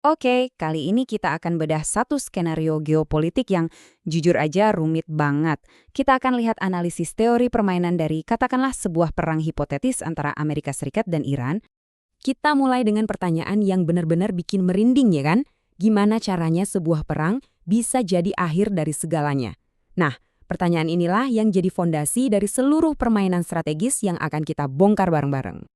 Oke, kali ini kita akan bedah satu skenario geopolitik yang jujur aja rumit banget. Kita akan lihat analisis teori permainan dari katakanlah sebuah perang hipotetis antara Amerika Serikat dan Iran. Kita mulai dengan pertanyaan yang benar-benar bikin merinding ya kan? Gimana caranya sebuah perang bisa jadi akhir dari segalanya? Nah, pertanyaan inilah yang jadi fondasi dari seluruh permainan strategis yang akan kita bongkar bareng-bareng.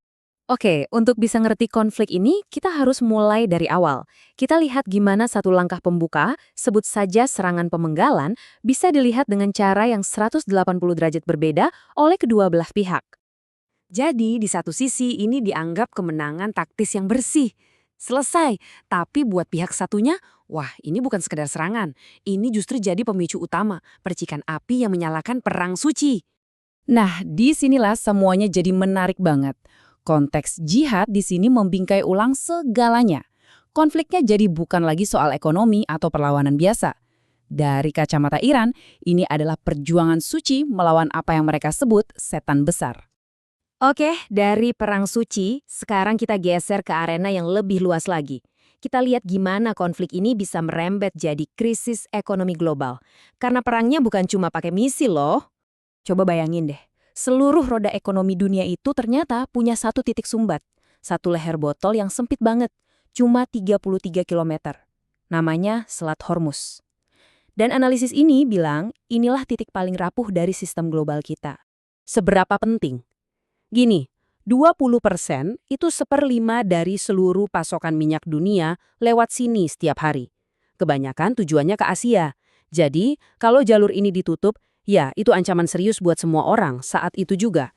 Oke, untuk bisa ngerti konflik ini, kita harus mulai dari awal. Kita lihat gimana satu langkah pembuka, sebut saja serangan pemenggalan, bisa dilihat dengan cara yang 180 derajat berbeda oleh kedua belah pihak. Jadi, di satu sisi ini dianggap kemenangan taktis yang bersih. Selesai, tapi buat pihak satunya, wah ini bukan sekedar serangan. Ini justru jadi pemicu utama, percikan api yang menyalakan perang suci. Nah, disinilah semuanya jadi menarik banget. Konteks jihad di sini membingkai ulang segalanya. Konfliknya jadi bukan lagi soal ekonomi atau perlawanan biasa. Dari kacamata Iran, ini adalah perjuangan suci melawan apa yang mereka sebut setan besar. Oke, dari perang suci, sekarang kita geser ke arena yang lebih luas lagi. Kita lihat gimana konflik ini bisa merembet jadi krisis ekonomi global. Karena perangnya bukan cuma pakai misil loh. Coba bayangin deh, seluruh roda ekonomi dunia itu ternyata punya satu titik sumbat. Satu leher botol yang sempit banget, cuma 33 kilometer. Namanya Selat Hormuz. Dan analisis ini bilang, inilah titik paling rapuh dari sistem global kita. Seberapa penting? Gini, 20% itu seperlima dari seluruh pasokan minyak dunia lewat sini setiap hari. Kebanyakan tujuannya ke Asia. Jadi, kalau jalur ini ditutup, ya itu ancaman serius buat semua orang saat itu juga.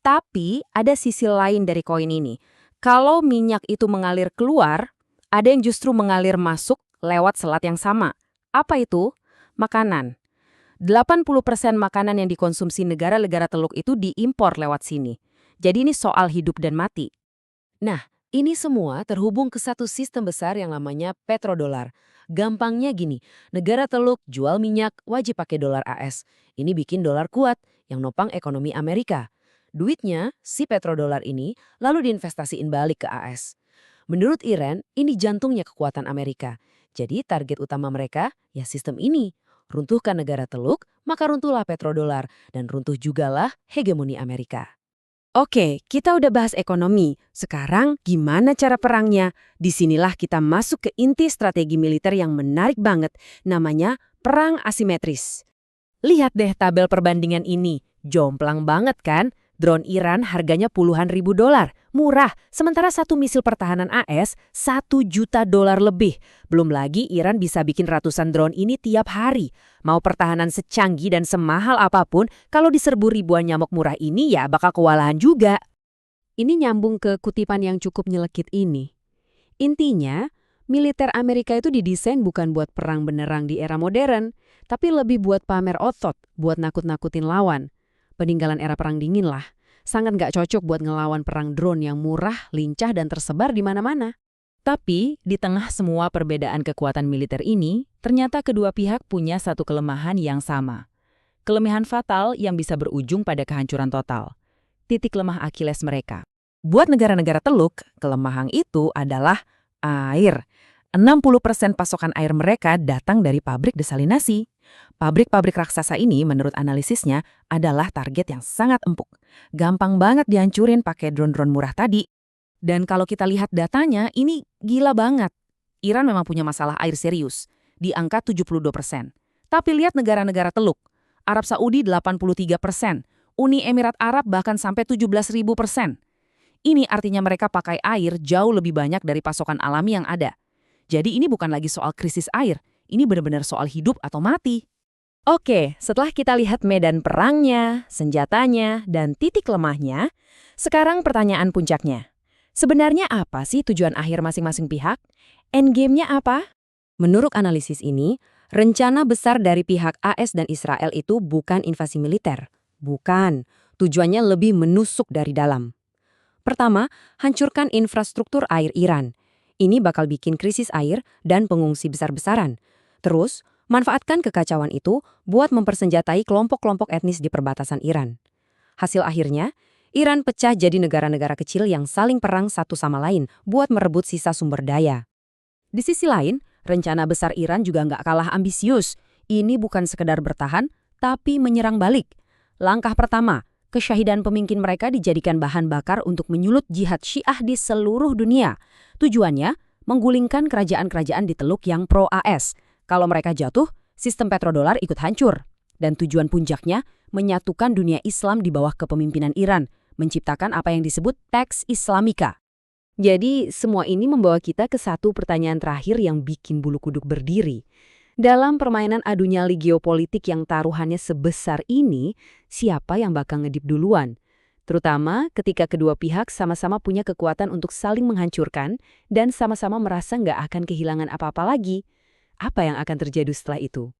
Tapi, ada sisi lain dari koin ini. Kalau minyak itu mengalir keluar, ada yang justru mengalir masuk lewat selat yang sama. Apa itu? Makanan. 80% makanan yang dikonsumsi negara-negara Teluk itu diimpor lewat sini. Jadi ini soal hidup dan mati. Nah, ini semua terhubung ke satu sistem besar yang namanya petrodolar. Gampangnya gini, negara Teluk jual minyak wajib pakai dolar AS. Ini bikin dolar kuat yang nopang ekonomi Amerika. Duitnya, si petrodolar ini, lalu diinvestasiin balik ke AS. Menurut Iran, ini jantungnya kekuatan Amerika. Jadi target utama mereka, ya sistem ini. Runtuhkan negara Teluk, maka runtuhlah petrodolar, dan runtuh jugalah hegemoni Amerika. Oke, kita udah bahas ekonomi. Sekarang gimana cara perangnya? Disinilah kita masuk ke inti strategi militer yang menarik banget. Namanya perang asimetris. Lihat deh tabel perbandingan ini. Jomplang banget kan? Drone Iran harganya puluhan ribu dolar. Murah. Sementara satu misil pertahanan AS, 1 juta dolar lebih. Belum lagi Iran bisa bikin ratusan drone ini tiap hari. Mau pertahanan secanggih dan semahal apapun, kalau diserbu ribuan nyamuk murah ini ya bakal kewalahan juga. Ini nyambung ke kutipan yang cukup nyelekit ini. Intinya, militer Amerika itu didesain bukan buat perang benerang di era modern, tapi lebih buat pamer otot, buat nakut-nakutin lawan. Peninggalan era perang dingin lah. Sangat nggak cocok buat ngelawan perang drone yang murah, lincah, dan tersebar di mana-mana. Tapi, di tengah semua perbedaan kekuatan militer ini, ternyata kedua pihak punya satu kelemahan yang sama. Kelemahan fatal yang bisa berujung pada kehancuran total. Titik lemah Achilles mereka. Buat negara-negara Teluk, kelemahan itu adalah air. 60% pasokan air mereka datang dari pabrik desalinasi. Pabrik-pabrik raksasa ini menurut analisisnya adalah target yang sangat empuk. Gampang banget dihancurin pakai drone-drone murah tadi. Dan kalau kita lihat datanya, ini gila banget. Iran memang punya masalah air serius, di angka 72%. Tapi lihat negara-negara Teluk. Arab Saudi 83%, Uni Emirat Arab bahkan sampai 17.000%. Ini artinya mereka pakai air jauh lebih banyak dari pasokan alami yang ada. Jadi ini bukan lagi soal krisis air, ini benar-benar soal hidup atau mati. Oke, setelah kita lihat medan perangnya, senjatanya, dan titik lemahnya, sekarang pertanyaan puncaknya. Sebenarnya apa sih tujuan akhir masing-masing pihak? Endgame-nya apa? Menurut analisis ini, rencana besar dari pihak AS dan Israel itu bukan invasi militer. Bukan, tujuannya lebih menusuk dari dalam. Pertama, hancurkan infrastruktur air Iran. Ini bakal bikin krisis air dan pengungsi besar-besaran. Terus, manfaatkan kekacauan itu buat mempersenjatai kelompok-kelompok etnis di perbatasan Iran. Hasil akhirnya, Iran pecah jadi negara-negara kecil yang saling perang satu sama lain buat merebut sisa sumber daya. Di sisi lain, rencana besar Iran juga nggak kalah ambisius. Ini bukan sekedar bertahan, tapi menyerang balik. Langkah pertama, kesyahidan pemimpin mereka dijadikan bahan bakar untuk menyulut jihad Syiah di seluruh dunia. Tujuannya, menggulingkan kerajaan-kerajaan di Teluk yang pro-AS. Kalau mereka jatuh, sistem petrodolar ikut hancur. Dan tujuan puncaknya, menyatukan dunia Islam di bawah kepemimpinan Iran, menciptakan apa yang disebut Pax Islamica. Jadi, semua ini membawa kita ke satu pertanyaan terakhir yang bikin bulu kuduk berdiri. Dalam permainan adu nyali geopolitik yang taruhannya sebesar ini, siapa yang bakal ngedip duluan? Terutama ketika kedua pihak sama-sama punya kekuatan untuk saling menghancurkan dan sama-sama merasa nggak akan kehilangan apa-apa lagi. Apa yang akan terjadi setelah itu?